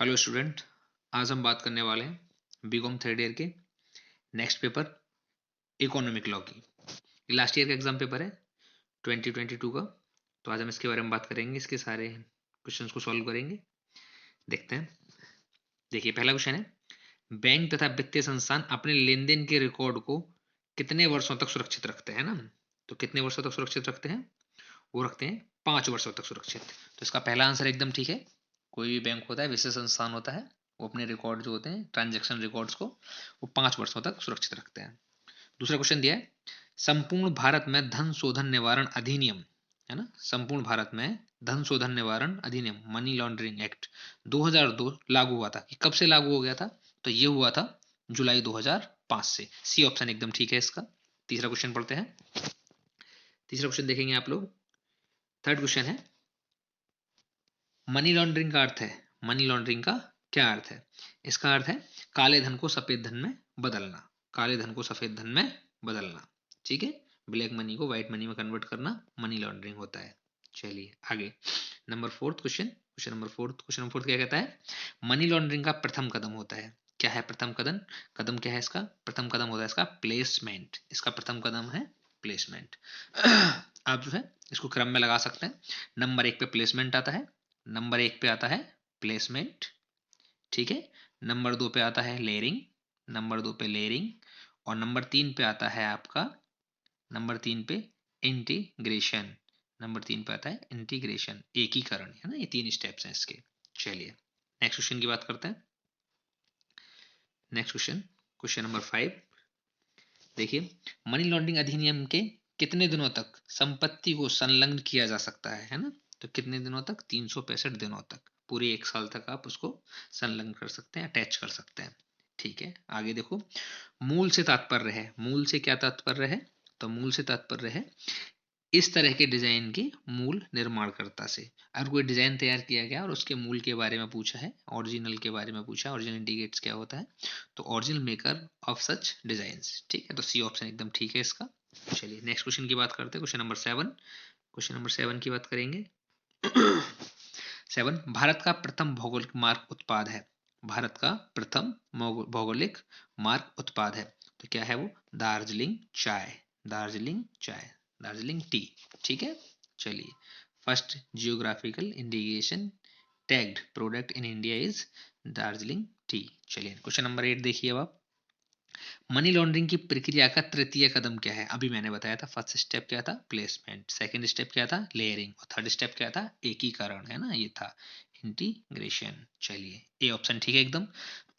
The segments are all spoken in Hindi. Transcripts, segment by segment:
हेलो स्टूडेंट, आज हम बात करने वाले हैं बीकॉम थर्ड ईयर के नेक्स्ट पेपर इकोनॉमिक लॉ की। लास्ट ईयर का एग्जाम पेपर है 2022 का। तो आज हम इसके बारे में बात करेंगे, इसके सारे क्वेश्चंस को सॉल्व करेंगे। देखते हैं। देखिए, पहला क्वेश्चन है, बैंक तथा वित्तीय संस्थान अपने लेन देन के रिकॉर्ड को कितने वर्षों तक सुरक्षित रखते हैं ना। तो कितने वर्षों तक सुरक्षित रखते हैं? वो रखते हैं 5 वर्षों तक सुरक्षित। तो इसका पहला आंसर एकदम ठीक है। कोई भी बैंक होता है, वित्तीय संस्थान होता है, वो अपने रिकॉर्ड जो होते हैं, ट्रांजैक्शन रिकॉर्ड्स को, वो 5 वर्षों तक सुरक्षित रखते हैं। दूसरा क्वेश्चन दिया है, संपूर्ण भारत में धन शोधन निवारण अधिनियम, है ना, संपूर्ण भारत में धन शोधन निवारण अधिनियम, मनी लॉन्ड्रिंग एक्ट 2002 लागू हुआ था। कि कब से लागू हो गया था? तो ये हुआ था जुलाई 2005 से। सी ऑप्शन एकदम ठीक है इसका। तीसरा क्वेश्चन पढ़ते हैं। तीसरा क्वेश्चन देखेंगे आप लोग। थर्ड क्वेश्चन है, मनी लॉन्ड्रिंग का अर्थ है, मनी लॉन्ड्रिंग का क्या अर्थ है? इसका अर्थ है काले धन को सफेद धन में बदलना। काले धन को सफेद धन में बदलना, ठीक है। ब्लैक मनी को व्हाइट मनी में कन्वर्ट करना मनी लॉन्ड्रिंग होता है। चलिए आगे, number fourth question. Question number fourth क्या कहता है? मनी लॉन्ड्रिंग का प्रथम कदम होता है। क्या है प्रथम कदम? कदम क्या है इसका? प्रथम कदम होता है इसका प्लेसमेंट। इसका प्रथम कदम है प्लेसमेंट। आप जो है इसको क्रम में लगा सकते हैं। नंबर 1 पे प्लेसमेंट आता है, नंबर 1 पे आता है प्लेसमेंट, ठीक है। नंबर 2 पे आता है लेयरिंग, नंबर 2 पे लेयरिंग, और नंबर 3 पे आता है आपका, नंबर 3 पे इंटीग्रेशन। नंबर 3 पे आता है इंटीग्रेशन, एकीकरण, है ना। ये 3 स्टेप्स हैं इसके। चलिए नेक्स्ट क्वेश्चन की बात करते हैं। Next question, question number 5। देखिए, मनी लॉन्ड्रिंग अधिनियम के कितने दिनों तक संपत्ति को संलग्न किया जा सकता है ना। तो कितने दिनों तक? 365 दिनों तक, पूरे 1 साल तक आप उसको संलग्न कर सकते हैं, अटैच कर सकते हैं, ठीक है। आगे देखो, मूल से तात्पर्य है। मूल से क्या तात्पर्य है? तो मूल से तात्पर्य है इस तरह के डिजाइन के मूल निर्माणकर्ता से। अगर कोई डिजाइन तैयार किया गया और उसके मूल के बारे में पूछा है, ओरिजिनल के बारे में पूछा, ओरिजिनल इंडिकेट्स क्या होता है, तो original maker of such designs, ठीक है। तो सी ऑप्शन एकदम ठीक है इसका। चलिए नेक्स्ट क्वेश्चन की बात करते हैं। Question number 7। क्वेश्चन नंबर 7 की बात करेंगे। 7, भारत का प्रथम भौगोलिक मार्ग उत्पाद है। भारत का प्रथम भौगोलिक मार्ग उत्पाद है, तो क्या है वो? दार्जिलिंग चाय। दार्जिलिंग चाय, दार्जिलिंग टी, ठीक है। चलिए, first geographical indication tagged product in India is Darjeeling T. चलिए क्वेश्चन नंबर 8 देखिए अब आप। मनी लॉन्ड्रिंग की प्रक्रिया का तृतीय कदम क्या है? अभी मैंने बताया था, फर्स्ट स्टेप क्या था? प्लेसमेंट। सेकंड स्टेप क्या था? लेयरिंग। और थर्ड स्टेप क्या था? एकीकरण, है ना, ये था इंटीग्रेशन। चलिए ए ऑप्शन ठीक है एकदम।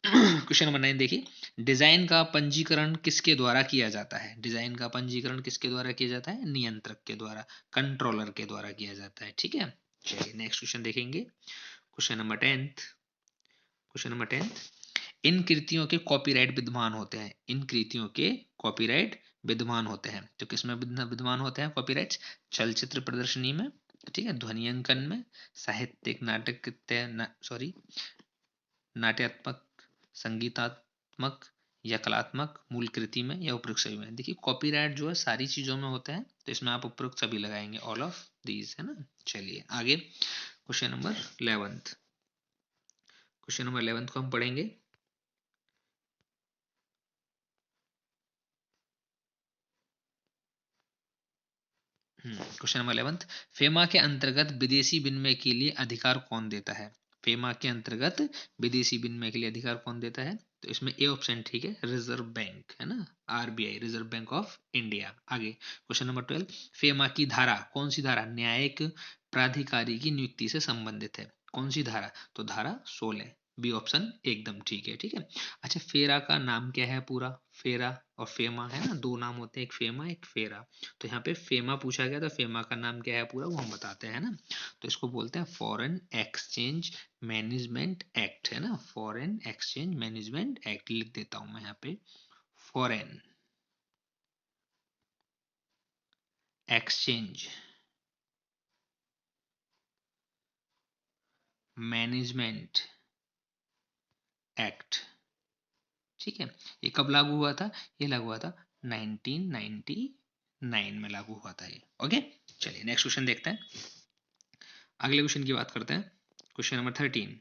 क्वेश्चन नंबर 9 देखिए, डिजाइन का पंजीकरण किसके द्वारा किया जाता है? डिजाइन का पंजीकरण किसके द्वारा किया जाता है? नियंत्रक के द्वारा, कंट्रोलर के द्वारा किया जाता है, ठीक है। चलिए नेक्स्ट क्वेश्चन देखेंगे। Question number 10। क्वेश्चन नंबर 10, इन कृतियों के कॉपीराइट विद्यमान होते हैं। इन कृतियों के कॉपीराइट विद्यमान होते हैं, तो किसमें विद्यमान होते हैं कॉपीराइट्स? चलचित्र प्रदर्शनी में, ठीक है, ध्वनियांकन में, साहित्यिक नाटक, सॉरी, नाट्यात्मक, संगीतात्मक या कलात्मक मूल कृति में, या उपरोक्त सभी में। देखिए कॉपीराइट जो है सारी चीजों में होता है, तो इसमें आप उपरोक्त सभी लगाएंगे, ऑल ऑफ दीज, है ना। चलिए आगे, क्वेश्चन नंबर 11। क्वेश्चन नंबर 11 को हम पढ़ेंगे। क्वेश्चन नंबर 11, फेमा के अंतर्गत विदेशी विनिमय के लिए अधिकार कौन देता है? फेमा के अंतर्गत विदेशी विनिमय के लिए अधिकार कौन देता है? तो इसमें ए ऑप्शन ठीक है, रिजर्व बैंक, है ना, RBI, reserve bank of India. आगे क्वेश्चन नंबर 12, फेमा की धारा कौन सी धारा न्यायिक प्राधिकारी की नियुक्ति से संबंधित है? कौन सी धारा? तो धारा 16। बी ऑप्शन एकदम ठीक है, ठीक है। अच्छा, फेरा का नाम क्या है पूरा? फेरा और फेमा, है ना, दो नाम होते हैं, एक फेमा एक फेरा। तो यहाँ पे फेमा पूछा गया, तो फेमा का नाम क्या है पूरा, वो हम बताते हैं ना। तो इसको बोलते हैं फॉरेन एक्सचेंज मैनेजमेंट एक्ट, है ना, फॉरेन एक्सचेंज मैनेजमेंट एक्ट। लिख देता हूं मैं यहाँ पे, फॉरेन एक्सचेंज मैनेजमेंट एक्ट, ठीक है। ये कब लागू हुआ था? ये लागू हुआ था 1999 में लागू हुआ था ये, ओके। चलिए नेक्स्ट क्वेश्चन देखते हैं। अगले क्वेश्चन की बात करते हैं। क्वेश्चन नंबर 13,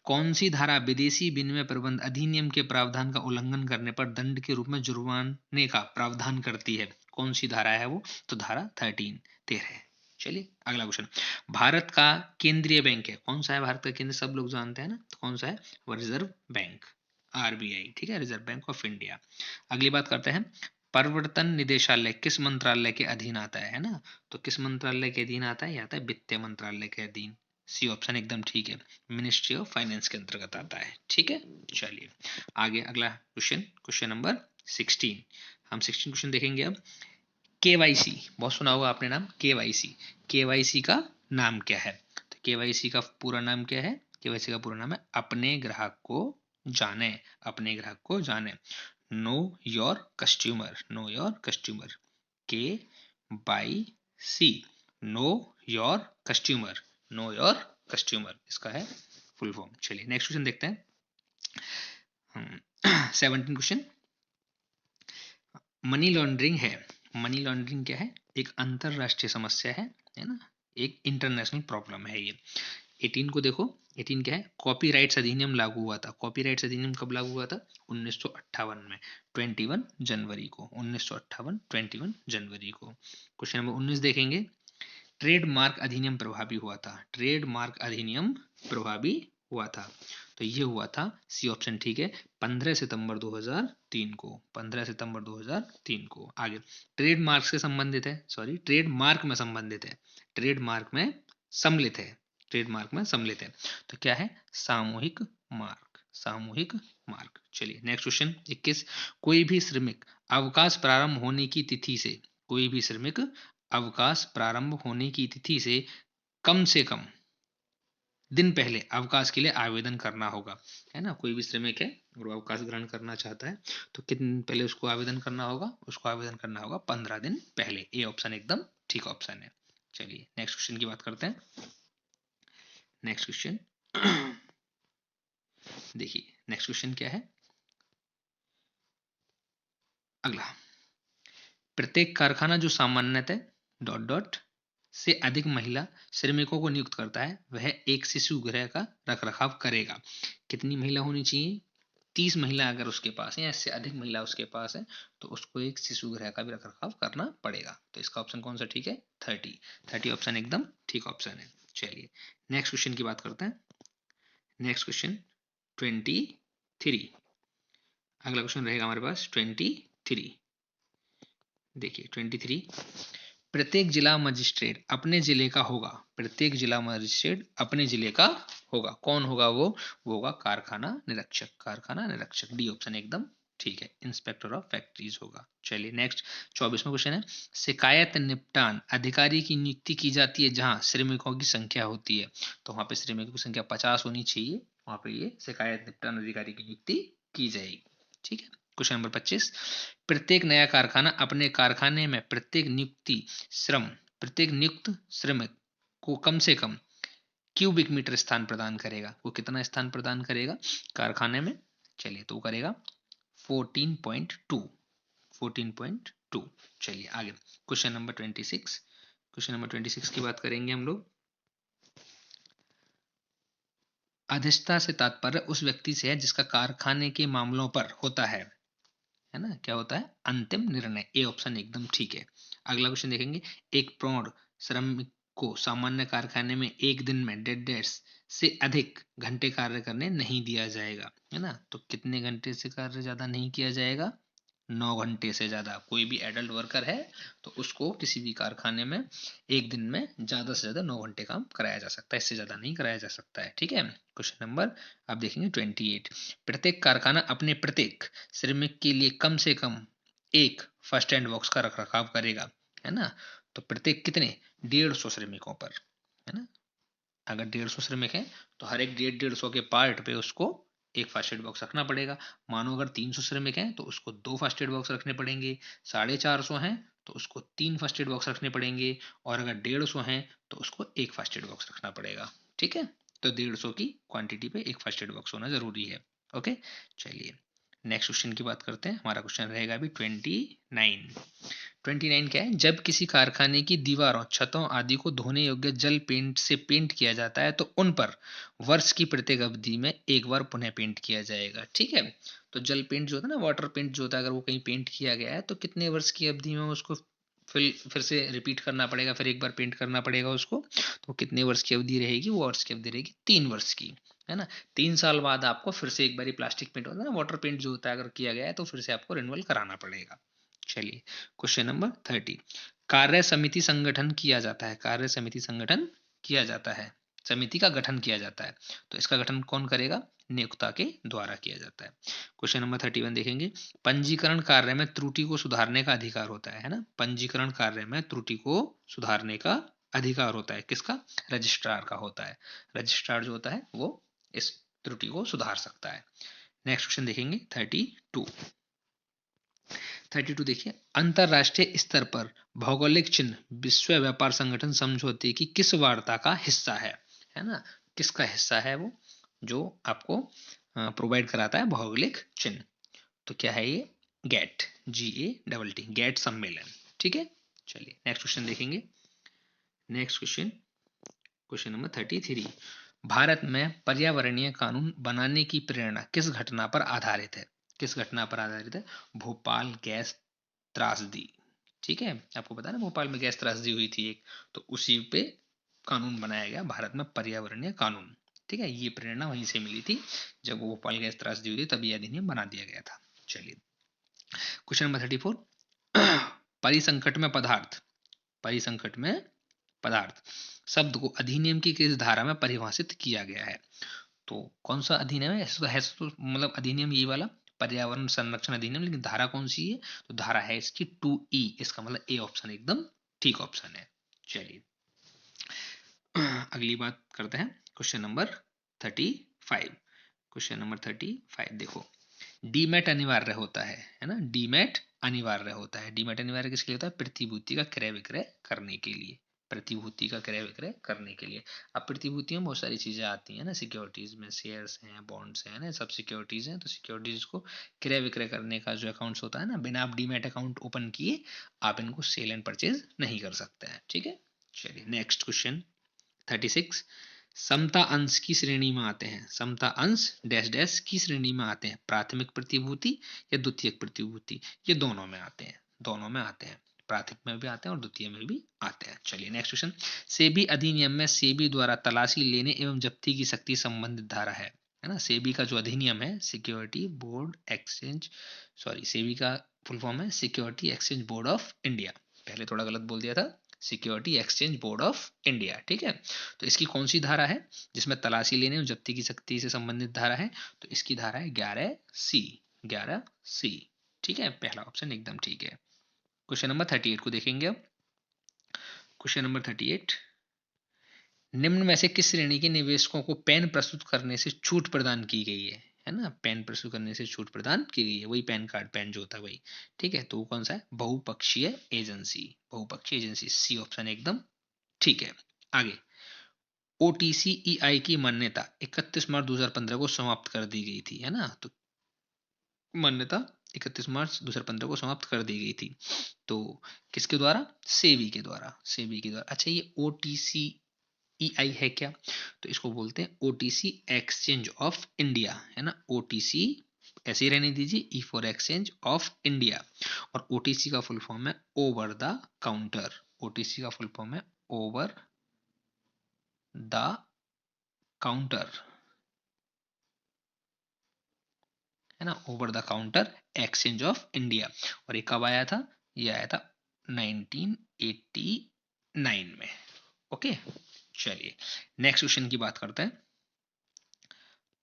कौन सी धारा विदेशी विनिमय प्रबंध अधिनियम के प्रावधान का उल्लंघन करने पर दंड के रूप में जुर्माने का प्रावधान करती है? कौन सी धारा है वो? तो धारा 13 चलिए अगला क्वेश्चन। भारत का केंद्रीय बैंक है, कौन सा है भारत का केंद्र? सब लोग जानते हैं ना, तो कौन सा है? वो रिजर्व बैंक, आरबीआई, ठीक है, रिजर्व बैंक ऑफ इंडिया। अगली बात करते हैं, प्रवर्तन निदेशालय किस मंत्रालय के अधीन आता है ना? तो किस मंत्रालय के अधीन आता है? ये आता है वित्त मंत्रालय के अधीन। सी ऑप्शन एकदम ठीक है, मिनिस्ट्री ऑफ फाइनेंस के अंतर्गत आता है, ठीक है। चलिए आगे अगला क्वेश्चन, क्वेश्चन नंबर 16। हम 16 क्वेश्चन देखेंगे अब। केवाईसी, बहुत सुना होगा आपने नाम केवाईसी। केवाईसी का नाम क्या है? तो केवाईसी का पूरा नाम क्या है? केवाईसी का पूरा नाम है अपने ग्राहक को जाने, अपने ग्राहक को जाने। Know your customer, know your customer, K Y C, know your customer, know your customer, इसका है फुल फॉर्म। चलिए नेक्स्ट क्वेश्चन देखते हैं। 17 क्वेश्चन। मनी लॉन्ड्रिंग है, मनी लॉन्ड्रिंग क्या है? एक अंतरराष्ट्रीय समस्या है ना, एक इंटरनेशनल प्रॉब्लम है ये। 18 को देखो, 18 क्या है? कॉपीराइट्स अधिनियम लागू हुआ था। कॉपीराइट्स अधिनियम कब लागू हुआ था? 1958 में, 21 जनवरी को, 1958 21 जनवरी को। क्वेश्चन नंबर 19 देखेंगे। ट्रेडमार्क अधिनियम प्रभावी हुआ था, ट्रेडमार्क अधिनियम प्रभावी हुआ था, तो ये हुआ था, सी ऑप्शन ठीक है, 15 सितंबर 2003 को, 15 सितंबर 2003 को। आगे ट्रेडमार्क से संबंधित है, सॉरी ट्रेडमार्क में संबंधित है, ट्रेडमार्क में सम्मिलित है, ट्रेडमार्क में सम्मिलित है, तो क्या है? सामूहिक मार्क, सामूहिक मार्क। चलिए नेक्स्ट क्वेश्चन 21। कोई भी श्रमिक अवकाश प्रारंभ होने की तिथि से, कोई भी श्रमिक अवकाश प्रारंभ होने की तिथि से कम दिन पहले अवकाश के लिए आवेदन करना होगा, है ना। कोई भी श्रमिक है और अवकाश ग्रहण करना चाहता है तो कितने दिन पहले उसको आवेदन करना होगा? उसको आवेदन करना होगा 15 दिन पहले। ए ऑप्शन एकदम ठीक ऑप्शन है। चलिए नेक्स्ट क्वेश्चन की बात करते हैं। नेक्स्ट क्वेश्चन देखिए, नेक्स्ट क्वेश्चन क्या है? अगला, प्रत्येक कारखाना जो सामान्यतः डॉट डॉट से अधिक महिला श्रमिकों को नियुक्त करता है, वह एक शिशु गृह का रखरखाव करेगा। कितनी महिला होनी चाहिए? 30 महिला अगर उसके पास है या इससे अधिक महिला उसके पास है तो उसको एक शिशु गृह का भी रखरखाव करना पड़ेगा। तो इसका ऑप्शन कौन सा ठीक है? 30 ऑप्शन एकदम ठीक ऑप्शन है। चलिए नेक्स्ट क्वेश्चन की बात करते हैं। Next question 23। अगला क्वेश्चन रहेगा हमारे पास 23। देखिए 23, प्रत्येक जिला मजिस्ट्रेट अपने जिले का होगा, प्रत्येक जिला मजिस्ट्रेट अपने जिले का होगा। कौन होगा वो? होगा कारखाना निरीक्षक, कारखाना निरीक्षक। डी ऑप्शन एकदम ठीक है, इंस्पेक्टर ऑफ फैक्ट्रीज होगा। चलिए नेक्स्ट 24वां क्वेश्चन है। शिकायत निपटान अधिकारी की नियुक्ति की जाती है जहां श्रमिकों की संख्या होती है, तो वहां पे श्रमिकों की संख्या 50 होनी चाहिए, वहां पे ये शिकायत निपटान अधिकारी की नियुक्ति की जाएगी, ठीक है। Question number 25। प्रत्येक नया कारखाना अपने कारखाने में प्रत्येक नियुक्त श्रमिक को कम से कम क्यूबिक मीटर स्थान प्रदान करेगा। वो कितना स्थान प्रदान करेगा कारखाने में? चलिए तो करेगा 14.2, 14.2। चलिए आगे क्वेश्चन नंबर 26। क्वेश्चन नंबर 26 की बात करेंगे हम लोग। अध्यक्षता से तात्पर्य उस व्यक्ति से है जिसका कारखाने के मामलों पर होता है ना, क्या होता है? अंतिम निर्णय। ए ऑप्शन एकदम ठीक है। अगला क्वेश्चन देखेंगे। एक प्रौढ़ श्रमिक को सामान्य कारखाने में एक दिन में 1.5 से अधिक घंटे कार्य करने नहीं दिया जाएगा, है ना। तो कितने घंटे से कार्य ज्यादा नहीं किया जाएगा? 9 घंटे से ज्यादा। कोई भी एडल्ट वर्कर है तो उसको किसी भी कारखाने में एक दिन में ज्यादा से ज्यादा 9 घंटे काम कराया जा सकता है, इससे ज्यादा नहीं कराया जा सकता है, ठीक है। क्वेश्चन नंबर आप देखेंगे 28। प्रत्येक कारखाना अपने प्रत्येक श्रमिक के लिए कम से कम एक फर्स्ट एड बॉक्स का रखरखाव करेगा, है ना। तो प्रत्येक कितने? 150 श्रमिकों पर, है ना। अगर 150 श्रमिक है तो हर एक 150 के पार्ट पे उसको एक फर्स्ट एड बॉक्स रखना पड़ेगा। मानो अगर 300 श्रमिक हैं तो उसको 2 फर्स्ट एड बॉक्स रखने पड़ेंगे, 450 हैं तो उसको 3 फर्स्ट एड बॉक्स रखने पड़ेंगे, और अगर 150 हैं तो उसको एक फर्स्ट एड बॉक्स रखना पड़ेगा, ठीक है। तो 150 की क्वांटिटी पे एक फर्स्ट एड बॉक्स होना जरूरी है, ओके। चलिए नेक्स्ट क्वेश्चन की बात करते हैं। हमारा क्वेश्चन रहेगा अभी 29 क्या है, जब किसी कारखाने की दीवारों, छतों आदि को धोने योग्य जल पेंट से पेंट किया जाता है तो उन पर वर्ष की प्रत्येक अवधि में एक बार पुनः पेंट किया जाएगा। ठीक है, तो जल पेंट जो होता है ना, वाटर पेंट जो होता है, अगर वो कहीं पेंट किया गया है तो कितने वर्ष की अवधि में उसको फिर से रिपीट करना पड़ेगा, फिर एक बार पेंट करना पड़ेगा उसको। तो कितने वर्ष की अवधि रहेगी, वो वर्ष की अवधि रहेगी 3 वर्ष की, है ना। 3 साल बाद आपको फिर से एक बार प्लास्टिक पेंट होता है ना, वाटर पेंट जो होता है, अगर किया गया है तो फिर से आपको रिन्यूअल कराना पड़ेगा। चलिए क्वेश्चन नंबर 30, कार्य समिति संगठन किया जाता है, कार्य समिति संगठन किया जाता है, समिति का गठन किया जाता है, तो इसका गठन कौन करेगा, नियोक्ता के द्वारा किया जाता है। क्वेश्चन नंबर 31 देखेंगे, पंजीकरण कार्य में त्रुटि को सुधारने का अधिकार होता है ना, पंजीकरण कार्य में त्रुटि को सुधारने का अधिकार होता है, किसका, रजिस्ट्रार का होता है। रजिस्ट्रार जो होता है वो इस त्रुटि को सुधार सकता है। नेक्स्ट क्वेश्चन देखेंगे 32 देखिए, अंतरराष्ट्रीय स्तर पर भौगोलिक चिन्ह विश्व व्यापार संगठन समझौते की किस वार्ता का हिस्सा है ना, किसका हिस्सा है वो, जो आपको प्रोवाइड कराता है भौगोलिक चिन्ह। तो क्या है ये, गेट, GATT, गेट सम्मेलन। ठीक है, चलिए नेक्स्ट क्वेश्चन देखेंगे। नेक्स्ट क्वेश्चन नंबर 33, भारत में पर्यावरणीय कानून बनाने की प्रेरणा किस घटना पर आधारित है, किस घटना पर आधारित है, भोपाल गैस त्रासदी। ठीक है, आपको पता है ना भोपाल में गैस त्रासदी हुई थी एक, तो उसी पे कानून बनाया गया भारत में पर्यावरणीय कानून। ठीक है, ये प्रेरणा वहीं से मिली थी, जब वो भोपाल गैस त्रासदी हुई थी तभी अधिनियम बना दिया गया था। चलिए क्वेश्चन नंबर 34, परिसंकट में पदार्थ, परिसंकट में पदार्थ शब्द को अधिनियम की किस धारा में परिभाषित किया गया है। तो कौन सा अधिनियम है, तो मतलब अधिनियम ये वाला पर्यावरण संरक्षण अधिनियम, लेकिन धारा कौन सी है, तो धारा है इसकी 2E, इसका मतलब ए ऑप्शन एकदम ठीक ऑप्शन है। चलिए अगली बात करते हैं, क्वेश्चन नंबर 35, क्वेश्चन नंबर 35 देखो, डीमैट अनिवार्य होता है ना, डीमैट अनिवार्य होता है, डीमैट अनिवार्य किसके लिए होता है, प्रतिभूति का क्रय विक्रय करने के लिए, प्रतिभूति का क्रय विक्रय करने के लिए। अब प्रतिभूति में बहुत सारी चीजें आती हैं ना, सिक्योरिटीज में शेयर्स हैं, बॉन्ड्स हैं ना, सब सिक्योरिटीज हैं, तो सिक्योरिटीज को क्रय विक्रय करने का जो अकाउंट्स होता है ना, बिना आप डीमैट अकाउंट ओपन किए आप इनको सेल एंड परचेज नहीं कर सकते हैं। ठीक है, चलिए नेक्स्ट क्वेश्चन 36, समता अंश की श्रेणी में आते हैं, समता अंश डैश डैश की श्रेणी में आते हैं, प्राथमिक प्रतिभूति या द्वितीयक प्रतिभूति, ये दोनों में आते हैं, दोनों में आते हैं, प्राथमिक में भी आते हैं और द्वितीय में भी आते हैं। चलिए नेक्स्ट क्वेश्चन, सेबी अधिनियम में सेबी द्वारा तलाशी लेने एवं जब्ती की शक्ति संबंधित धारा है ना, सेबी का जो अधिनियम है, security board exchange, sorry SEBI का फुल फॉर्म है security exchange board of India, पहले थोड़ा गलत बोल दिया था, security exchange board of India. ठीक है, तो इसकी कौन सी धारा है जिसमें तलाशी लेने और जब्ती की शक्ति से संबंधित धारा है, तो इसकी धारा है 11C, 11C। ठीक है, पहला ऑप्शन एकदम ठीक है। क्वेश्चन नंबर 38 को देखेंगे अब, क्वेश्चन नंबर 38, निम्न में से किस श्रेणी के निवेशकों को पैन प्रस्तुत करने से छूट प्रदान की गई है ना, पैन प्रस्तुत करने से छूट प्रदान की गई है, वही पैन कार्ड, पैन जो होता है वही। ठीक है, तो वो कौन सा है, बहुपक्षीय एजेंसी, बहुपक्षीय एजेंसी, सी ऑप्शन एकदम ठीक है। आगे, OTCEI की मान्यता 31 मार्च 2015 को समाप्त कर दी गई थी, है ना, तो मान्यता 31 मार्च 2015 को समाप्त कर दी गई थी, तो किसके द्वारा, सेबी के द्वारा, सेबी के द्वारा। अच्छा, ये OTCEI है क्या, तो इसको बोलते हैं OTC एक्सचेंज ऑफ इंडिया, है ना, OTC ऐसे ही रहने दीजिए, E for exchange of India, और OTC का फुल फॉर्म है ओवर द काउंटर, OTC का फुल फॉर्म है ओवर द काउंटर, है ना, over the counter exchange of India. और ये कब आया था, ये आया था 1989 में। ओके, चलिए नेक्स्ट क्वेश्चन की बात करते हैं।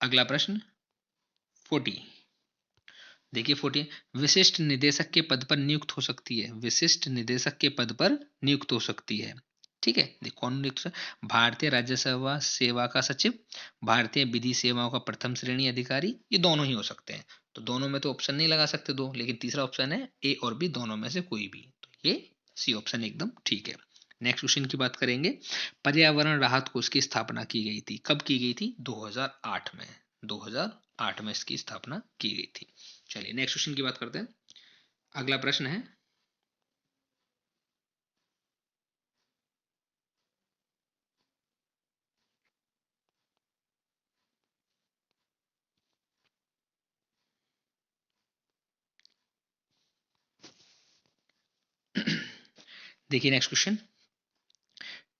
अगला प्रश्न 40, देखिए 40, विशिष्ट निदेशक के पद पर नियुक्त हो सकती है, विशिष्ट निदेशक के पद पर नियुक्त हो सकती है। ठीक है, देखो कौन नियुक्त, भारतीय राज्य सेवा का सचिव, भारतीय विधि सेवाओं का प्रथम श्रेणी अधिकारी, ये दोनों ही हो सकते हैं। तो दोनों में तो ऑप्शन नहीं लगा सकते दो, लेकिन तीसरा ऑप्शन है ए और बी, दोनों में से कोई भी, तो ये सी ऑप्शन एकदम ठीक है। नेक्स्ट क्वेश्चन की बात करेंगे, पर्यावरण राहत कोष की स्थापना की गई थी, कब की गई थी, 2008 में, 2008 में इसकी स्थापना की गई थी। चलिए नेक्स्ट क्वेश्चन की बात करते हैं। अगला प्रश्न है, देखिए नेक्स्ट क्वेश्चन,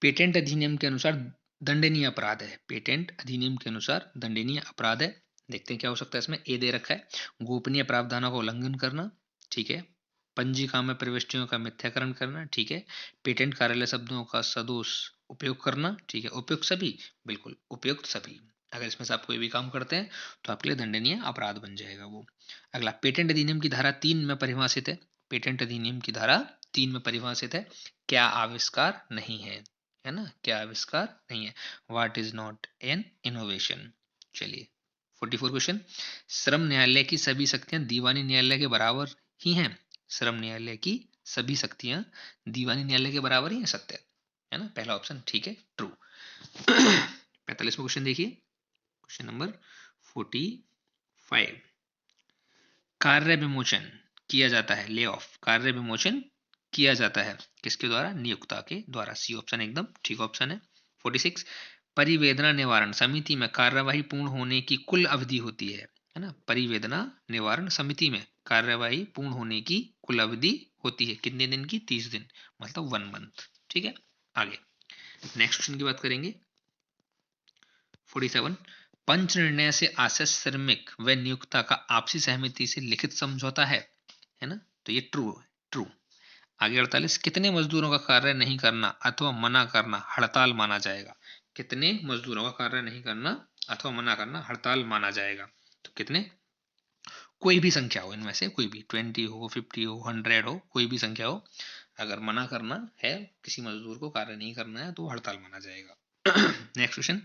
पेटेंट अधिनियम के अनुसार दंडनीय अपराध है। पेटेंट अधिनियम के अनुसार दंडनीय अपराध है। देखते हैं क्या हो सकता है इसमें। ए दे रखा है, गोपनीय प्रावधानों का उल्लंघन करना, ठीक है। पंजिका में प्रविष्टियों का मिथ्याकरण करना, ठीक है। पेटेंट कार्यालय शब्दों का सदोष उपयोग करना, ठीक है। उपयुक्त सभी, बिल्कुल उपयुक्त सभी। अगर इसमें से आप कोई भी काम करते हैं तो आपके लिए दंडनीय अपराध बन जाएगा वो। अगला, पेटेंट अधिनियम की धारा 3 में परिभाषित है। पेटेंट अधिनियम की धारा 3 में परिभाषित है, क्या आविष्कार नहीं है, है ना, क्या आविष्कार नहीं है। What is not an innovation. चलिए 44 क्वेश्चन, श्रम न्यायालय की सभी शक्तियां दीवानी न्यायालय के बराबर ही हैं। श्रम न्यायालय की सभी शक्तियां दीवानी न्यायालय के बराबर ही है, सत्य है ना, पहला ऑप्शन ठीक है, ट्रू। 45वां क्वेश्चन देखिए, क्वेश्चन नंबर 45, कार्य विमोचन किया जाता है, ले ऑफ, कार्य विमोचन किया जाता है किसके द्वारा, नियोक्ता के द्वारा। सी ऑप्शन एकदम ठीक ऑप्शन है। 46, परिवेदना निवारण समिति में कार्यवाही पूर्ण होने की कुल अवधि होती है ना। परिवेदना निवारण समिति में कार्यवाही पूर्ण होने की कुल अवधि होती है कितने दिन की, 30 दिन, मतलब 1 मंथ, ठीक है। आगे नेक्स्ट क्वेश्चन की बात करेंगे। 47, पंच निर्णय से आशय श्रमिक व नियोक्ता का आपसी सहमति से लिखित समझौता है ना, तो ये ट्रू है, ट्रू। आगे 48, कितने मजदूरों का कार्य नहीं करना अथवा मना करना हड़ताल माना जाएगा। कितने मजदूरों का कार्य नहीं करना अथवा मना करना हड़ताल माना जाएगा, तो कितने, कोई भी संख्या हो इनमें से, कोई भी 20 हो, 50 हो, 100 हो, कोई भी संख्या हो, अगर मना करना है किसी मजदूर को, कार्य नहीं करना है, तो हड़ताल माना जाएगा। नेक्स्ट क्वेश्चन,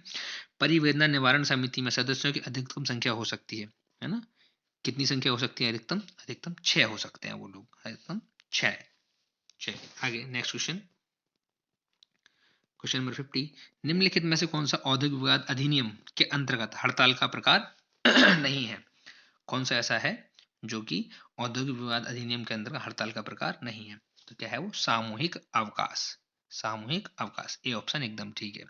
परिवेदना निवारण समिति में सदस्यों की अधिकतम संख्या हो सकती है ना। कितनी संख्या हो सकती है अधिकतम, अधिकतम 6 हो सकते हैं वो लोग, अधिकतम 6। चलिए आगे नेक्स्ट क्वेश्चन, क्वेश्चन नंबर 50, निम्नलिखित में से कौन सा औद्योगिक विवाद अधिनियम के अंतर्गत हड़ताल का प्रकार नहीं है। कौन सा ऐसा है जो कि औद्योगिक विवाद अधिनियम के अंतर्गत हड़ताल का प्रकार नहीं है, तो क्या है वो, सामूहिक अवकाश। सामूहिक अवकाश, ए ऑप्शन एकदम ठीक है।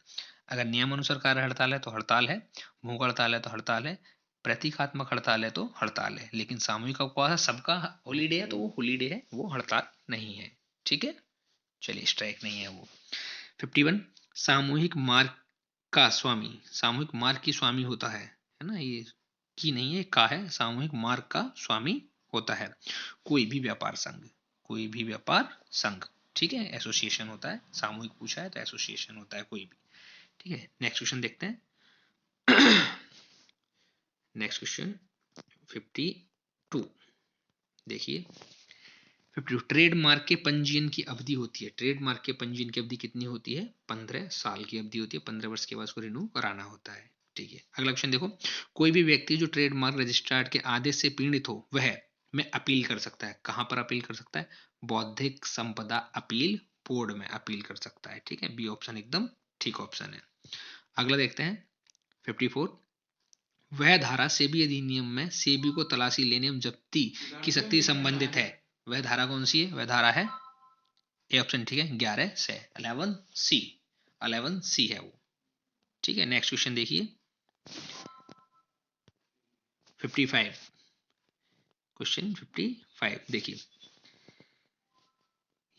अगर नियम अनुसार कार्य हड़ताल है तो हड़ताल है, भूख हड़ताल है तो हड़ताल है, प्रतीकात्मक हड़ताल है तो हड़ताल है, लेकिन सामूहिक अवकाश है, सबका हॉलीडे है तो वो हॉलीडे है, वो हड़ताल नहीं है, ठीक है। चलिए स्ट्राइक नहीं है वो। 51, सामूहिक मार्ग का स्वामी, सामूहिक मार्ग की स्वामी होता है ना, ये की नहीं है, का है, सामूहिक मार्ग का स्वामी होता है कोई भी व्यापार संघ, कोई भी व्यापार संघ, ठीक है। एसोसिएशन होता है, सामूहिक पूछा है तो एसोसिएशन होता है कोई भी, ठीक है। नेक्स्ट क्वेश्चन देखते हैं। नेक्स्ट क्वेश्चन 52, देखिए 52, ट्रेडमार्क के पंजीयन की अवधि होती है, ट्रेडमार्क के पंजीयन की अवधि कितनी होती है, 15 साल की अवधि होती है, 15 वर्ष के बाद उसको रिन्यू कराना होता है, ठीक है। अगला क्वेश्चन देखो, कोई भी व्यक्ति जो ट्रेडमार्क रजिस्ट्रार के आदेश से पीड़ित हो वह में अपील कर सकता है। कहां पर अपील कर सकता है, बौद्धिक संपदा अपील बोर्ड में अपील कर सकता है, ठीक है। बी ऑप्शन एकदम ठीक ऑप्शन है। अगला देखते हैं 54, वह धारा सेबी अधिनियम में सेबी को तलाशी लेने एवं जब्ती की शक्ति संबंधित है। वह धारा कौन सी है, वह धारा है, ए ऑप्शन ठीक है, 11 से 11 सी, 11 सी है वो, ठीक है। नेक्स्ट क्वेश्चन देखिए 55, क्वेश्चन 55 देखिए,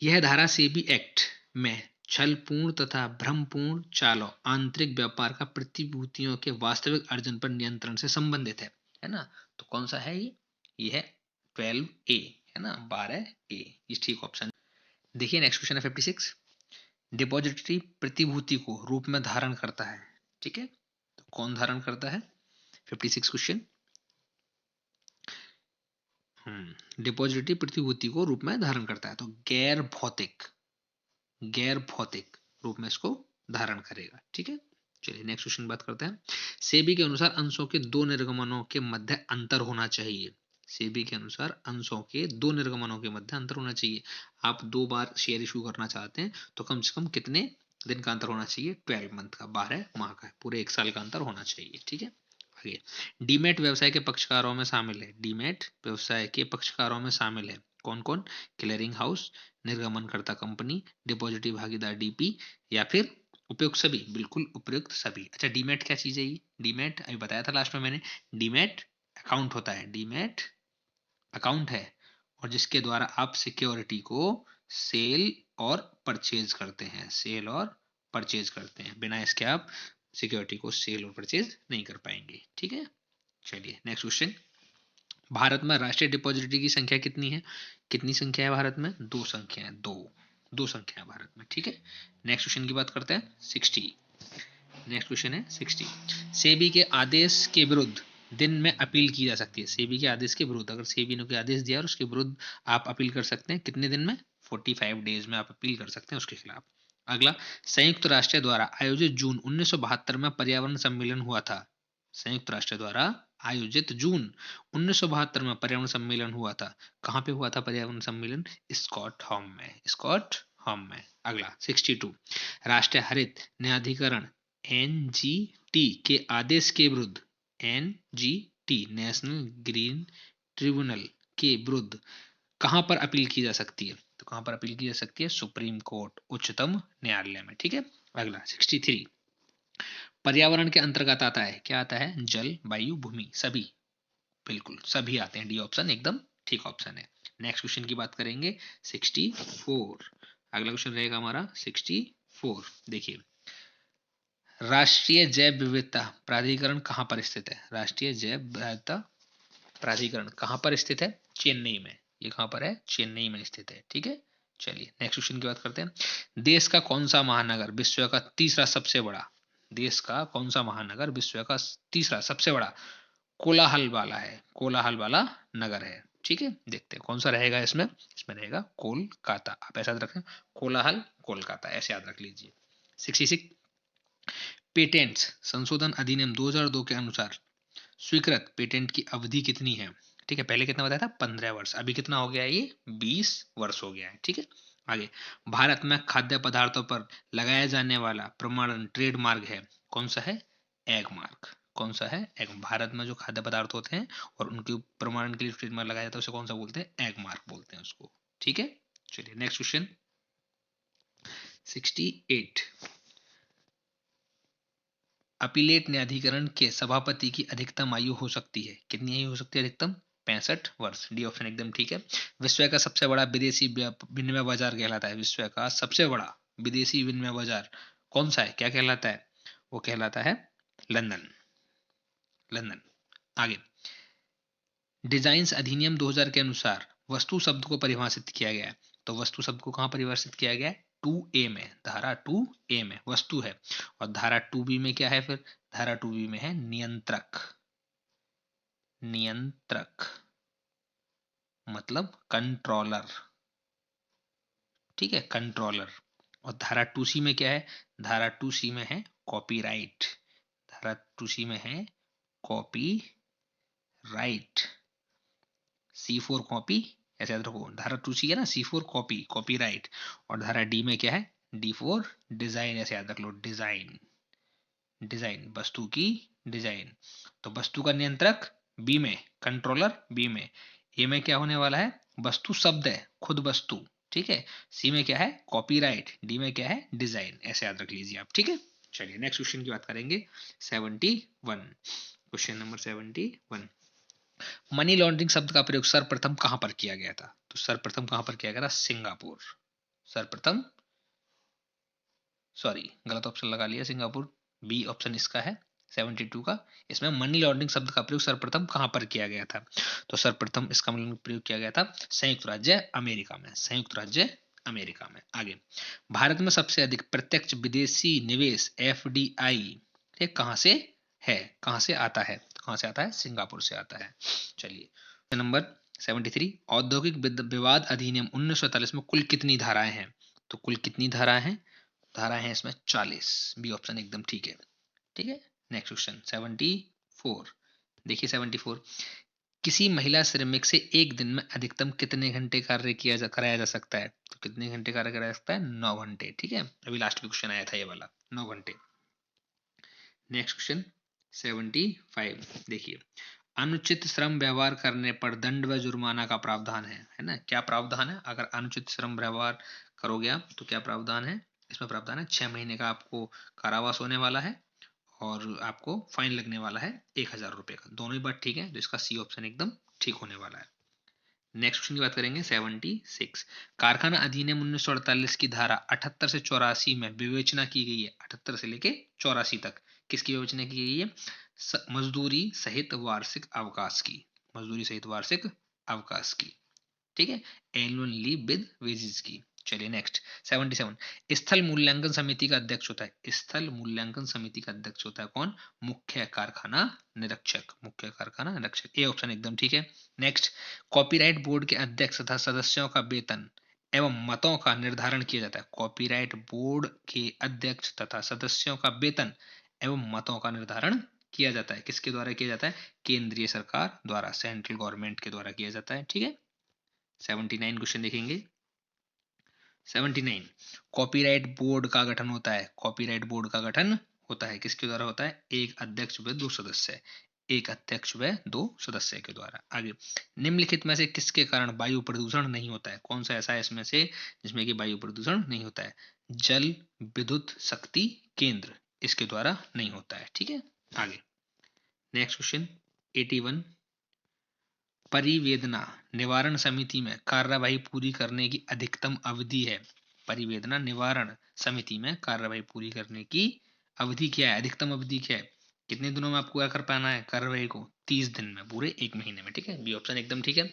यह धारा सेबी एक्ट में छलपूर्ण तथा भ्रमपूर्ण चालों आंतरिक व्यापार का प्रतिभूतियों के वास्तविक अर्जन पर नियंत्रण से संबंधित है ना। तो कौन सा है ये है 12A, है ना, 12A, ये ठीक ऑप्शन। देखिए नेक्स्ट क्वेश्चन है 56, डिपॉजिटरी प्रतिभूति को रूप में धारण करता है, ठीक है। तो कौन धारण करता है, 56 क्वेश्चन, डिपॉजिटरी प्रतिभूति को रूप में धारण करता है, तो गैर भौतिक, गैर भौतिक रूप में इसको धारण करेगा, ठीक है। चलिए नेक्स्ट क्वेश्चन बात करते हैं। सेबी के अनुसार अंशों के दो निर्गमनों के मध्य अंतर होना चाहिए। सेबी के अनुसार अंशों के दो निर्गमनों के मध्य अंतर होना चाहिए। आप 2 बार शेयर इशू करना चाहते हैं तो कम से कम कितने दिन का अंतर होना चाहिए, 12 मंथ का, 12 माह का, पूरे 1 साल का अंतर होना चाहिए, ठीक है। आगे, डीमैट व्यवसाय के पक्षकारों में शामिल है। डीमैट व्यवसाय के पक्षकारों में शामिल है कौन कौन? क्लियरिंग हाउस, निर्गमनकर्ता कंपनी, डिपॉजिटरी भागीदार डीपी, या फिर उपयुक्त सभी। बिल्कुल उपयुक्त सभी। अच्छा, डीमैट क्या चीज है? ये डीमैट अभी बताया था लास्ट में मैंने, डीमैट अकाउंट होता है। डीमैट अकाउंट है और जिसके द्वारा आप सिक्योरिटी को सेल और परचेज करते हैं। सेल और परचेज करते हैं। बिना इसके आप सिक्योरिटी को सेल और परचेज नहीं कर पाएंगे। ठीक है, चलिए नेक्स्ट क्वेश्चन। भारत में राष्ट्रीय डिपॉजिटरी की संख्या कितनी है? कितनी संख्या है भारत में? दो संख्या है, दो संख्या है भारत में। ठीक है, नेक्स्ट क्वेश्चन की बात करते हैं 60। नेक्स्ट क्वेश्चन है 60। सेबी के आदेश के विरुद्ध दिन में अपील की जा सकती है। सेबी के आदेश के विरुद्ध, अगर सेबी ने कोई आदेश दिया और उसके विरुद्ध आप अपील कर सकते हैं कितने दिन में? 45 डेज में आप अपील कर सकते हैं उसके खिलाफ। अगला, संयुक्त राष्ट्र द्वारा आयोजित जून 1972 में पर्यावरण सम्मेलन हुआ था। संयुक्त राष्ट्र द्वारा आयोजित जून 1972 में पर्यावरण सम्मेलन हुआ था। कहां पे हुआ था पर्यावरण सम्मेलन? स्कॉटहोम में। स्कॉटहोम में। अगला 62। राष्ट्रीय हरित न्यायाधिकरण एनजीटी के आदेश के विरुद्ध, एनजीटी नेशनल ग्रीन ट्रिब्यूनल के विरुद्ध कहां पर अपील की जा सकती है? तो कहां पर अपील की जा सकती है? सुप्रीम कोर्ट, उच्चतम न्यायालय में। ठीक है, अगला 63। पर्यावरण के अंतर्गत आता है, क्या आता है? जल, वायु, भूमि, सभी। बिल्कुल सभी आते हैं। डी ऑप्शन एकदम ठीक ऑप्शन है। नेक्स्ट क्वेश्चन की बात करेंगे 64। अगला क्वेश्चन रहेगा हमारा 64। देखिए, राष्ट्रीय जैव विविधता प्राधिकरण कहां पर स्थित है? राष्ट्रीय जैव विविधता प्राधिकरण कहां पर स्थित है? चेन्नई में। ये कहां पर है? चेन्नई में स्थित है। ठीक है, चलिए नेक्स्ट क्वेश्चन की बात करते हैं। देश का कौन सा महानगर विश्व का तीसरा सबसे बड़ा, देश का कौन सा महानगर विश्व का तीसरा सबसे बड़ा कोलाहल वाला है? कोलाहल वाला नगर है। ठीक है, देखते हैं कौन सा रहेगा इसमें। इसमें रहेगा कोलकाता। आप ऐसा याद रखें, कोलाहल कोलकाता, ऐसे याद रख लीजिए। 66। पेटेंट्स संशोधन अधिनियम 2002 के अनुसार स्वीकृत पेटेंट की अवधि कितनी है? ठीक है, पहले कितना बताया था? 15 वर्ष। अभी कितना हो गया है? ये 20 वर्ष हो गया है। ठीक है, आगे, भारत में खाद्य पदार्थों पर लगाया जाने वाला प्रमाणन ट्रेडमार्क है, कौन सा है? Egg mark. कौन सा है? एग। भारत में जो खाद्य पदार्थ होते हैं और उनके प्रमाणन के लिए ट्रेडमार्क लगाया जाता है उसे कौन सा बोलते हैं? एग मार्क बोलते हैं उसको। ठीक है, चलिए नेक्स्ट क्वेश्चन 68। अपीलेट न्यायाधिकरण के सभापति की अधिकतम आयु हो सकती है, कितनी आयु हो सकती है अधिकतम? 65 वर्ष। डी ऑप्शन एकदम ठीक है। विश्व का सबसे बड़ा विदेशी विनिमय बाजार कहलाता है। विश्व का सबसे बड़ा विदेशी विनिमय बाजार कौन सा है? क्या कहलाता है? वो कहलाता है लंदन। लंदन। आगे, डिजाइन्स अधिनियम 2000 के अनुसार वस्तु शब्द को परिभाषित किया गया है। तो वस्तु शब्द को कहां परिभाषित किया गया है? 2A में, धारा 2A में वस्तु है। और धारा 2B में क्या है? फिर धारा 2B में है नियंत्रक। नियंत्रक मतलब कंट्रोलर। ठीक है, कंट्रोलर। और धारा 2C में क्या है? धारा 2C में है कॉपीराइट। धारा 2C में है कॉपीराइट। C4 कॉपी, ऐसे याद रखो। धारा 2C है ना, C4 कॉपी, कॉपीराइट। और धारा D में क्या है? D4 डिजाइन, ऐसे याद रख लो। डिजाइन, डिजाइन वस्तु की डिजाइन। तो वस्तु का नियंत्रक बी में, कंट्रोलर बी में। ए में क्या होने वाला है? वस्तु शब्द है, खुद वस्तु। ठीक है, सी में क्या है? कॉपीराइट। डी में क्या है? डिजाइन। ऐसे याद रख लीजिए आप। ठीक है, चलिए नेक्स्ट क्वेश्चन की बात करेंगे 71। Question number 71। मनी लॉन्ड्रिंग शब्द का प्रयोग सर्वप्रथम कहां पर किया गया था? तो सर्वप्रथम कहां पर किया गया था? सिंगापुर। सर्वप्रथम, सॉरी गलत ऑप्शन लगा लिया, सिंगापुर। बी ऑप्शन इसका है 72 का। इसमें मनी लॉन्ड्रिंग शब्द का प्रयोग सर्वप्रथम कहां पर किया गया था? तो सर्वप्रथम इसका प्रयोग किया गया था संयुक्त राज्य अमेरिका में। संयुक्त राज्य अमेरिका में। आगे, भारत में सबसे अधिक प्रत्यक्ष विदेशी निवेश FDI कहां से है? कहां से आता है? कहां से आता है? सिंगापुर से आता है। चलिए नंबर 73। औद्योगिक विवाद अधिनियम 1947 में कुल कितनी धाराएं हैं? तो कुल कितनी धाराएं हैं? धारा है इसमें 40। बी ऑप्शन एकदम ठीक है। ठीक है, नेक्स्ट क्वेश्चन 74। देखिए 74। किसी महिला श्रमिक से एक दिन में अधिकतम कितने घंटे कार्य कराया जा सकता है? तो कितने घंटे कार्य कराया जा सकता है? 9 घंटे। ठीक है, अभी लास्ट में क्वेश्चन आया था ये वाला, 9 घंटे। नेक्स्ट क्वेश्चन 75 देखिए, अनुचित श्रम व्यवहार करने पर दंड व जुर्माना का प्रावधान है ना। क्या प्रावधान है? अगर अनुचित श्रम व्यवहार करोगे आप तो क्या प्रावधान है? इसमें प्रावधान है 6 महीने का आपको कारावास होने वाला है और आपको फाइन लगने वाला है 1000 रुपए का। दोनों ही बात ठीक है, तो इसका सी ऑप्शन एकदम ठीक होने वाला है। नेक्स्ट क्वेश्चन की बात करेंगे 76। कारखाना अधिनियम 1948 की धारा 78 से 84 में विवेचना की गई है। 78 से लेके 84 तक किसकी विवेचना की गई है? मजदूरी सहित वार्षिक अवकाश की। मजदूरी सहित वार्षिक अवकाश की, ठीक है, एनुअल लीव विद वेजेस की। चलिए नेक्स्ट 77। स्थल मूल्यांकन समिति का अध्यक्ष होता है। स्थल मूल्यांकन समिति का अध्यक्ष होता है कौन? मुख्य कारखाना निरीक्षक। मुख्य कारखाना निरीक्षक, ए ऑप्शन एकदम ठीक है। नेक्स्ट, कॉपीराइट बोर्ड के अध्यक्ष तथा सदस्यों का वेतन एवं मतों का निर्धारण किया जाता है। कॉपीराइट बोर्ड के अध्यक्ष तथा सदस्यों का वेतन एवं मतों का निर्धारण किया जाता है। किसके द्वारा किया जाता है? केंद्रीय सरकार द्वारा, सेंट्रल गवर्नमेंट के द्वारा किया जाता है, ठीक है। 79 क्वेश्चन देखेंगे। 79, कॉपीराइट बोर्ड का गठन होता है। कॉपीराइट बोर्ड का गठन होता है किसके द्वारा होता है? एक अध्यक्ष व 2 सदस्य। एक अध्यक्ष व 2 सदस्य के द्वारा। आगे, निम्नलिखित में से किसके कारण वायु प्रदूषण नहीं होता है? कौन सा ऐसा है इसमें से जिसमें कि वायु प्रदूषण नहीं होता है? जल विद्युत शक्ति केंद्र, इसके द्वारा नहीं होता है, ठीक है। आगे नेक्स्ट क्वेश्चन 81, परिवेदना निवारण समिति में कार्यवाही पूरी करने की अधिकतम अवधि है। परिवेदना निवारण समिति में कार्यवाही पूरी करने की अवधि क्या है? अधिकतम अवधि क्या है? कितने दिनों में आपको क्या कर पाना है कार्यवाही को? 30 दिन में, पूरे 1 महीने में, ठीक है। बी ऑप्शन एकदम ठीक है।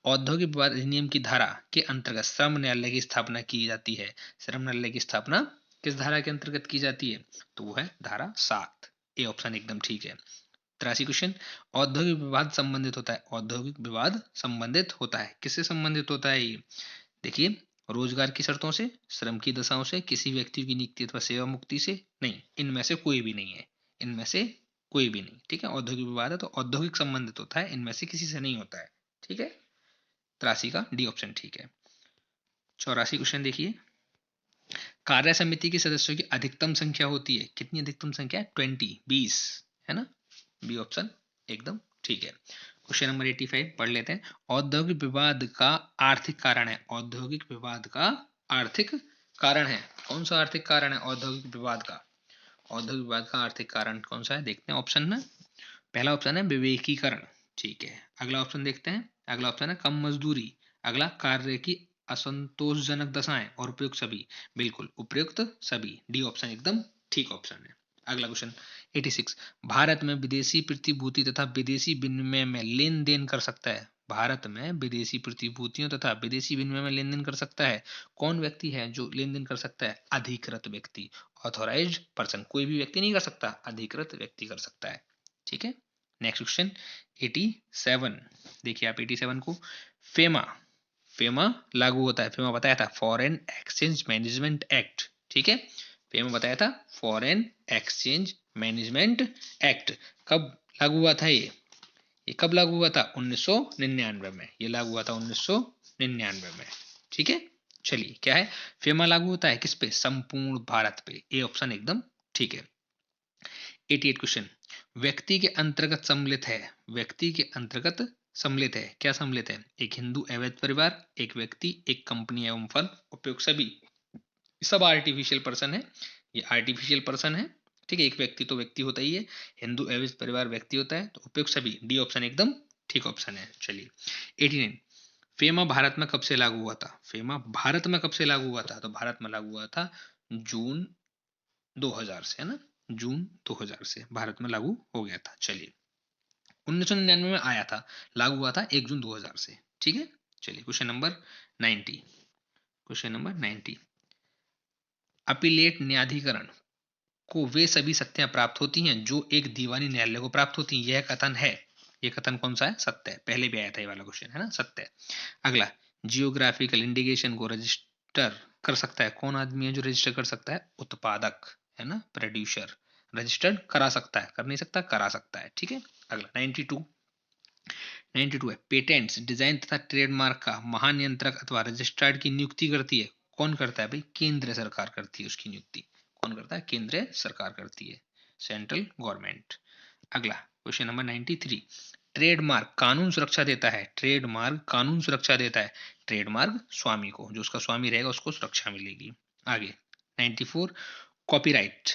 औद्योगिक विवाद अधिनियम की धारा के अंतर्गत श्रम न्यायालय की स्थापना की जाती है। श्रम न्यायालय की स्थापना किस धारा के अंतर्गत की जाती है? तो वो है धारा 7। ए ऑप्शन एकदम ठीक है। 83 क्वेश्चन, औद्योगिक विवाद संबंधित होता है। औद्योगिक विवाद संबंधित होता है, किससे संबंधित होता है ये? देखिए, रोजगार की शर्तों से, श्रम की दशाओं से, किसी व्यक्ति की नियुक्ति अथवा सेवा मुक्ति से नहीं, इनमें से कोई भी नहीं है। इनमें से कोई भी नहीं, ठीक है। औद्योगिक विवाद है तो औद्योगिक संबंधित होता है, इनमें से किसी से नहीं होता है, ठीक है। 83 का डी ऑप्शन ठीक है। 84 क्वेश्चन देखिए, कार्य समिति के सदस्यों की अधिकतम संख्या होती है। कितनी अधिकतम संख्या? 20 है ना। बी ऑप्शन एकदम ठीक है। क्वेश्चन नंबर 85 पढ़ लेते हैं। औद्योगिक विवाद का आर्थिक कारण है। औद्योगिक विवाद का आर्थिक कारण है। कौन सा आर्थिक कारण है औद्योगिक विवाद का? औद्योगिक विवाद का आर्थिक कारण कौन सा है? देखते हैं ऑप्शन में। पहला ऑप्शन है विवेकीकरण, ठीक है। अगला ऑप्शन देखते हैं। अगला ऑप्शन है कम मजदूरी। अगला, कार्य की असंतोषजनक दशाएं और उपयुक्त सभी। बिल्कुल उपयुक्त सभी, डी ऑप्शन एकदम ठीक ऑप्शन है। अगला क्वेश्चन 86, भारत में विदेशी प्रतिभूति तथा विदेशी विनिमय में लेन देन कर सकता है। भारत में विदेशी प्रतिभूतियों तथा विदेशी विनिमय में लेन देन कर सकता है। कौन व्यक्ति है जो लेन देन कर सकता है? अधिकृत व्यक्ति, ऑथोराइज्ड पर्सन। कोई भी व्यक्ति नहीं कर सकता, अधिकृत व्यक्ति कर सकता है, ठीक है। नेक्स्ट क्वेश्चन 87, देखिए आप 87 को, फेमा, फेमा लागू होता है। फेमा बताया था फॉरेन एक्सचेंज मैनेजमेंट एक्ट, ठीक है। फेमा बताया था फॉरेन एक्सचेंज मैनेजमेंट एक्ट। कब लागू हुआ था ये कब लागू हुआ था? 1999 में। ये लागू हुआ था 1999 में, ठीक है। चलिए, क्या है? फेमा लागू होता है किस पे? संपूर्ण भारत पे। ए ऑप्शन एकदम ठीक है। 88 क्वेश्चन, व्यक्ति के अंतर्गत सम्मिलित है। व्यक्ति के अंतर्गत सम्मिलित है, क्या सम्मिलित है? एक हिंदू अवैध परिवार, एक व्यक्ति, एक कंपनी एवं फर्म, उपयुक्त सभी। सब आर्टिफिशियल पर्सन है, ये आर्टिफिशियल पर्सन है, ठीक है। एक व्यक्ति तो व्यक्ति होता ही है, हिंदू अवैध परिवार व्यक्ति होता है, तो उपयुक्त सभी, डी ऑप्शन एकदम ठीक ऑप्शन है। चलिए 89, फेमा भारत में कब से लागू हुआ था? फेमा भारत में कब से लागू हुआ था? तो भारत में लागू हुआ था जून 2000 से, है ना। जून 2000 से भारत में लागू हो गया था। चलिए 1999 में आया था, लागू हुआ था 1 जून 2000 से, ठीक है। चलिए question number 90, question number 90, appellate न्यायाधिकरण को वे सभी शक्तियां प्राप्त होती हैं जो एक दीवानी न्यायालय को प्राप्त होती हैं। यह कथन है। यह कथन कौन सा है? सत्य है। पहले भी आया था ये वाला क्वेश्चन, है ना, सत्य है। अगला, जियोग्राफिकल इंडिकेशन को रजिस्टर कर सकता है। कौन आदमी है जो रजिस्टर कर सकता है? उत्पादक, है ना, प्रोड्यूसर। रजिस्टर्ड करा सकता है, कर नहीं सकता, करा सकता है, ठीक है। अगला 92, 92 है, पेटेंट्स, डिजाइन तथा ट्रेडमार्क का महानियंत्रक अथवा रजिस्ट्रार्ड की नियुक्ति करती है। कौन करता है भाई? केंद्र सरकार करती है उसकी नियुक्ति। कौन करता है? केंद्र सरकार करती है, सेंट्रल गवर्नमेंट। अगला क्वेश्चन नंबर 93, ट्रेडमार्क कानून सुरक्षा देता है, ट्रेडमार्क कानून सुरक्षा देता है, ट्रेडमार्क स्वामी को, जो उसका स्वामी रहेगा उसको सुरक्षा मिलेगी। आगे 94, कॉपीराइट,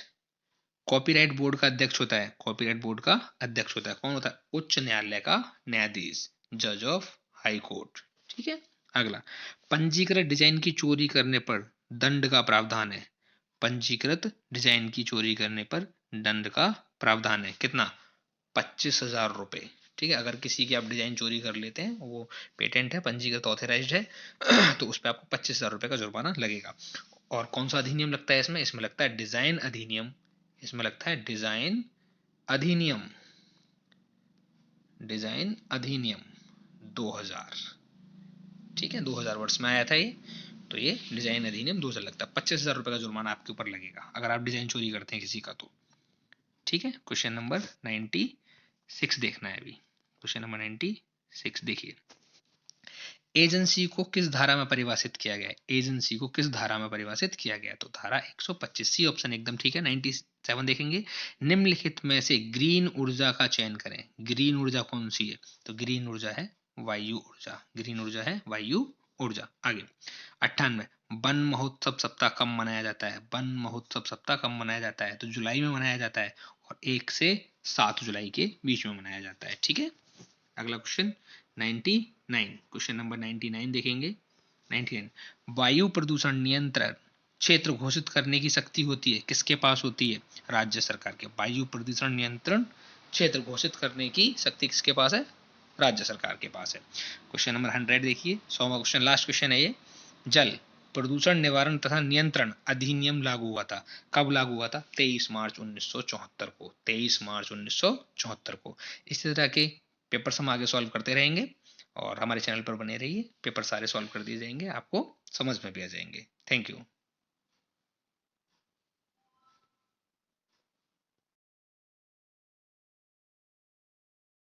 कॉपीराइट बोर्ड का अध्यक्ष होता है, कॉपीराइट बोर्ड का अध्यक्ष होता है, कौन होता है? उच्च न्यायालय का न्यायाधीश, जज ऑफ हाई कोर्ट। ठीक है। अगला, पंजीकृत डिजाइन की चोरी करने पर दंड का प्रावधान है, पंजीकृत डिजाइन की चोरी करने पर दंड का प्रावधान है, कितना? 25,000 रुपए। ठीक है, अगर किसी की आप डिजाइन चोरी कर लेते हैं, वो पेटेंट है, पंजीकृत ऑथराइज्ड है तो उस पर आपको 25,000 रुपए का जुर्माना लगेगा। और कौन सा अधिनियम लगता है इसमें? इसमें लगता है डिजाइन अधिनियम, इसमें लगता है डिजाइन अधिनियम, डिजाइन अधिनियम 2000। ठीक है, 2000 वर्ष में आया था ये, तो ये डिजाइन अधिनियम 2000 लगता है। 25,000 रुपए का जुर्माना आपके ऊपर लगेगा अगर आप डिजाइन चोरी करते हैं किसी का तो। ठीक है, क्वेश्चन नंबर 96 देखना है अभी। क्वेश्चन नंबर 96 देखिए, एजेंसी को किस धारा में परिभाषित किया गया है, एजेंसी को किस धारा में परिभाषित किया गया है? तो धारा 125, सी ऑप्शन एकदम ठीक है। 97 देखेंगे, निम्नलिखित में से ग्रीन ऊर्जा का चयन करें, ग्रीन ऊर्जा कौन सी है? तो ग्रीन ऊर्जा है वायु ऊर्जा, ग्रीन ऊर्जा है वायु ऊर्जा। आगे 98, वन महोत्सव सप्ताह कब मनाया जाता है? वन महोत्सव सप्ताह कब मनाया जाता है? तो जुलाई में मनाया जाता है, और 1 से 7 जुलाई के बीच में मनाया जाता है। ठीक है। अगला क्वेश्चन 99, क्वेश्चन नंबर 99 देखेंगे। 99, वायु प्रदूषण नियंत्रण क्षेत्र घोषित करने की शक्ति होती है, किसके पास होती है? राज्य सरकार के। वायु प्रदूषण नियंत्रण क्षेत्र घोषित करने की शक्ति किसके पास है? राज्य सरकार के पास है। क्वेश्चन नंबर 100 देखिए, 100वां क्वेश्चन, लास्ट क्वेश्चन है ये। जल प्रदूषण निवारण तथा नियंत्रण अधिनियम लागू हुआ था, कब लागू हुआ था? 23 मार्च 1974 को, 23 मार्च 1974 को। इसी तरह के पेपर्स हम आगे सॉल्व करते रहेंगे, और हमारे चैनल पर बने रहिए, पेपर सारे सॉल्व कर दिए जाएंगे, आपको समझ में भी आ जाएंगे। Thank you.